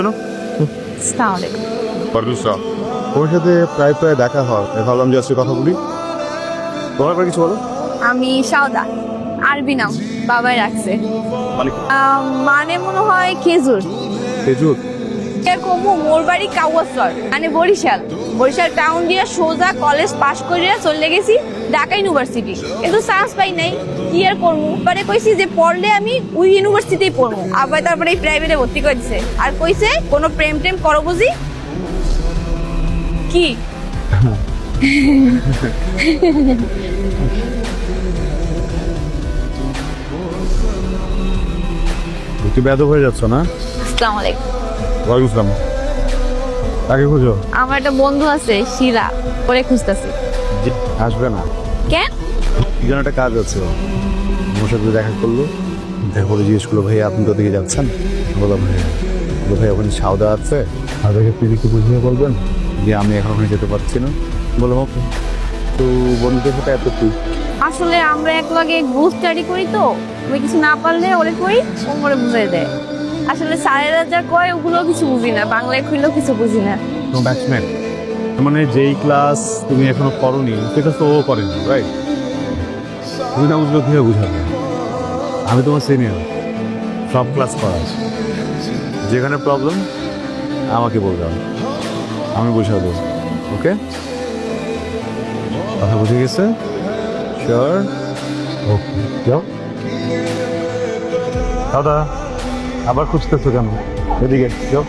শোনো আসসালামু আলাইকুম। পারদুসা ওর সাথে প্রায় প্রায় দেখা হয়, ভাবলাম যে আজকে কথা বলি। তোমার পর কিছু বলো। আমি সাউদা, আরবি নাম, বাবাই রাখছে। মানে মানে মনে হয় খেজুর। খেজুর? এরকম মোর বাড়ি কাউয়াসর, মানে বরিশাল। বরিশাল টাউন দিয়ে সোজা কলেজ পাশ করে চলে গেছি ঢাকা ইউনিভার্সিটি, কিন্তু চান্স পাই নাই। কি আর করবো, পরে কইছি যে পড়লে আমি ওই ইউনিভার্সিটিতেই পড়বো। আবার তারপরে এই প্রাইভেটে ভর্তি করে দিছে, আর কইছে কোনো প্রেম টেম করো বুঝি। কি একটু বেদব হয়ে যাচ্ছ না? আসসালামু আলাইকুম। ওয়ালাইকুম আসসালাম। তাকে খুঁজো? আমার একটা বন্ধু আছে শিলা, পরে খুঁজতেছি। আসবে না কেন? কি যেন একটা কাজ আছে, আমার সাথে দেখা করলো। দেখা করে জিজ্ঞেস করলো, ভাই আপনি তো দিকে যাচ্ছেন? বললাম ভাইয়া, ভাই ওখানে সাউদা আছে, সাউদাকে প্লিজ একটু বুঝিয়ে বলবেন যে আমি এখন ওখানে যেতে পারছি না। বললাম ওকে। তো বন্ধুদের সাথে এত কি? আসলে আমরা এক লগে গ্রুপ স্টাডি করি, তো আমি কিছু না পারলে ওরে কই, ও মোরে বুঝাই দেয়। আসলে স্যারেরা যা কয় ওগুলো কিছু বুঝি না, বাংলায় খুললেও কিছু বুঝি না। তোমার ব্যাচমেট, মানে যেই ক্লাস তুমি এখনো করনি সেটা তো ও করেনি, রাইট? তুমি না বুঝলো কীভাবে বুঝাবে? আমি তোমার সিনিয়র, সব ক্লাস করা আছে। যেখানে প্রবলেম আমাকে বলবে, আমি বুঝাবো। ওকে, কথা বুঝে গেছে? শিওর? ওকে, যাও। দাদা আবার খুঁজতেছো কেন? এদিকে যাও।